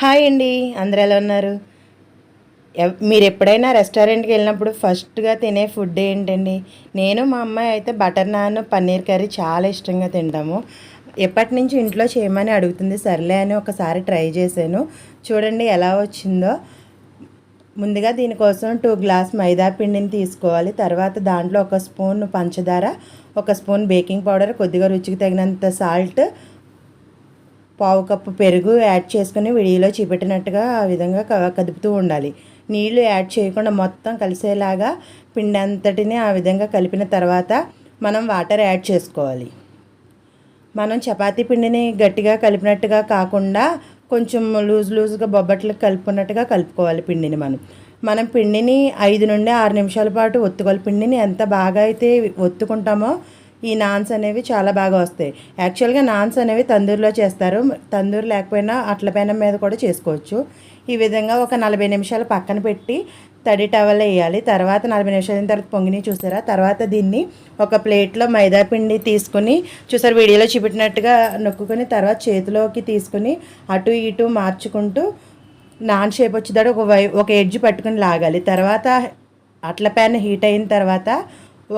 Hi అండి, అందరు ఎలా ఉన్నారు? మీరు ఎప్పుడైనా రెస్టారెంట్కి వెళ్ళినప్పుడు ఫస్ట్గా తినే ఫుడ్ ఏంటండి? నేను మా అమ్మాయి అయితే బటర్ నాన్ పన్నీర్ కర్రీ చాలా ఇష్టంగా తింటాము. ఎప్పటి నుంచి ఇంట్లో చేయమని అడుగుతుంది, సర్లే అని ఒకసారి ట్రై చేశాను. చూడండి ఎలా వచ్చిందో. ముందుగా దీనికోసం 2 గ్లాస్ మైదా పిండిని తీసుకోవాలి. తర్వాత దాంట్లో 1 స్పూన్ పంచదార, 1 స్పూన్ బేకింగ్ పౌడర్, కొద్దిగా రుచికి తగినంత సాల్ట్, పావు కప్పు పెరుగు యాడ్ చేసుకుని వీడియోలో చూపెట్టినట్టుగా ఆ విధంగా కదుపుతూ ఉండాలి. నీళ్లు యాడ్ చేయకుండా మొత్తం కలిసేలాగా పిండి అంతటిని ఆ విధంగా కలిపిన తర్వాత మనం వాటర్ యాడ్ చేసుకోవాలి. మనం చపాతీ పిండిని గట్టిగా కలిపినట్టుగా కాకుండా కొంచెం లూజ్గా బొబ్బట్లు కలుపుకున్నట్టుగా కలుపుకోవాలి పిండిని. మనం పిండిని 5 నుండి 6 నిమిషాల పాటు ఒత్తుకోవాలి. పిండిని ఎంత బాగా అయితే ఒత్తుకుంటామో ఈ నాన్స్ అనేవి చాలా బాగా వస్తాయి. యాక్చువల్గా నాన్స్ అనేవి తందూరులో చేస్తారు. తందూరు లేకపోయినా అట్ల పెనం మీద కూడా చేసుకోవచ్చు. ఈ విధంగా ఒక 40 నిమిషాలు పక్కన పెట్టి తడి టవల్ వేయాలి. తర్వాత 40 నిమిషాల తర్వాత పొంగిని చూసారా. తర్వాత దీన్ని ఒక ప్లేట్లో మైదా పిండి తీసుకుని చూసారు వీడియోలో చూపెట్టినట్టుగా నొక్కుని తర్వాత చేతిలోకి తీసుకుని అటు ఇటు మార్చుకుంటూ నాన్ షేప్ వచ్చేదాడు ఒక ఎడ్జ్ పట్టుకుని లాగాలి. తర్వాత అట్ల ప్యాన్ హీట్ అయిన తర్వాత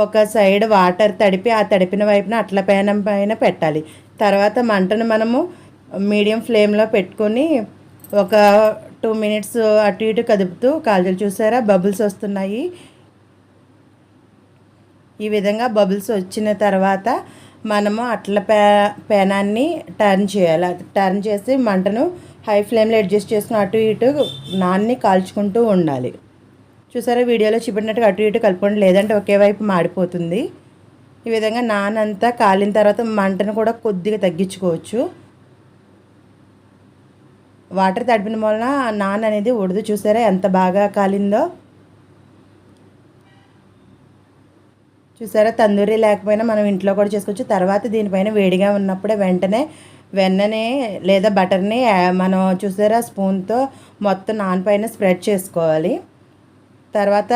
ఒక సైడ్ వాటర్ తడిపి ఆ తడిపిన వైపున అట్ల పేనం పైన పెట్టాలి. తర్వాత మంటను మనము మీడియం ఫ్లేమ్లో పెట్టుకొని ఒక 2 మినిట్స్ అటు ఇటు కదుపుతూ కాల్చాలి. చూసారా బబుల్స్ వస్తున్నాయి. ఈ విధంగా బబుల్స్ వచ్చిన తర్వాత మనము అట్ల పేనాన్ని టర్న్ చేయాలి. టర్న్ చేసి మంటను హై ఫ్లేమ్లో అడ్జస్ట్ చేసుకుని అటు ఇటు నాన్ని కాల్చుకుంటూ ఉండాలి. చూసారా వీడియోలో చూపెట్టినట్టుగా అటు ఇటు కలుపుకోండి, లేదంటే ఒకే వైపు మాడిపోతుంది. ఈ విధంగా నాన్ అంతా కాలిన తర్వాత మంటను కూడా కొద్దిగా తగ్గించుకోవచ్చు. వాటర్ తడిపిన వలన నాన్ అనేది ఉడదు. చూసారా ఎంత బాగా కాలిందో. చూసారా తందూరి లేకపోయినా మనం ఇంట్లో కూడా చేసుకోవచ్చు. తర్వాత దీనిపైన వేడిగా ఉన్నప్పుడే వెంటనే వెన్నని లేదా బటర్ని మనం చూసారా స్పూన్తో మొత్తం నాన్ పైన స్ప్రెడ్ చేసుకోవాలి. తర్వాత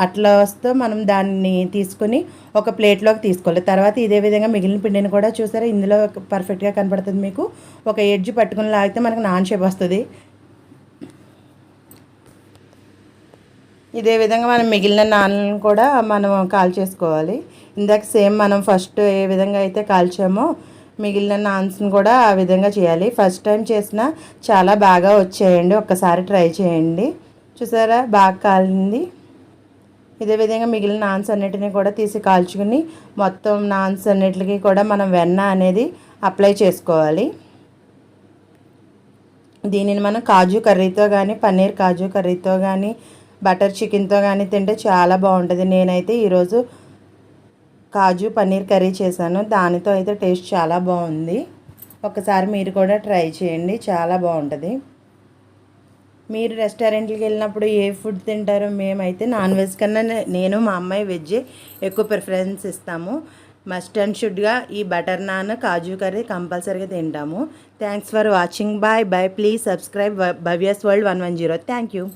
అట్లా వస్తే మనం దాన్ని తీసుకుని ఒక ప్లేట్లోకి తీసుకోవాలి. తర్వాత ఇదే విధంగా మిగిలిన పిండిని కూడా చూసారా ఇందులో పర్ఫెక్ట్గా కనపడుతుంది మీకు. ఒక ఎడ్జ్ పట్టుకుని లాగితే మనకు నాన్ షేప్ వస్తుంది. ఇదే విధంగా మనం మిగిలిన నాన్లను కూడా మనం కాల్ చేసుకోవాలి. ఇందాక సేమ్ మనం ఫస్ట్ ఏ విధంగా అయితే కాల్చామో మిగిలిన నాన్స్ని కూడా ఆ విధంగా చేయాలి. ఫస్ట్ టైం చేసినా చాలా బాగా వచ్చేయండి, ఒక్కసారి ట్రై చేయండి. చూసారా బాగా కాలింది. ఇదే విధంగా మిగిలిన నాన్స్ అన్నిటిని కూడా తీసి కాల్చుకుని మొత్తం నాన్స్ అన్నిటికీ కూడా మనం వెన్న అనేది అప్లై చేసుకోవాలి. దీనిని మనం కాజు కర్రీతో కానీ పన్నీర్ కాజు కర్రీతో కానీ బటర్ చికెన్తో కానీ తింటే చాలా బాగుంటుంది. నేనైతే ఈరోజు కాజు పన్నీర్ కర్రీ చేశాను, దానితో అయితే టేస్ట్ చాలా బాగుంది. ఒకసారి మీరు కూడా ట్రై చేయండి, చాలా బాగుంటుంది. మీరు రెస్టారెంట్కి వెళ్ళినప్పుడు ఏ ఫుడ్ తింటారో? మేమైతే నాన్ వెజ్ కన్నా నేను మా అమ్మాయి వెజ్ ఎక్కువ ప్రిఫరెన్స్ ఇస్తాము. మస్ట్ అండ్ షుడ్గా ఈ బటర్ నాన్ కాజు కర్రీ కంపల్సరీగా తింటాము. Thanks for watching. Bye bye. Please subscribe Bhavya's world 110. Thank you.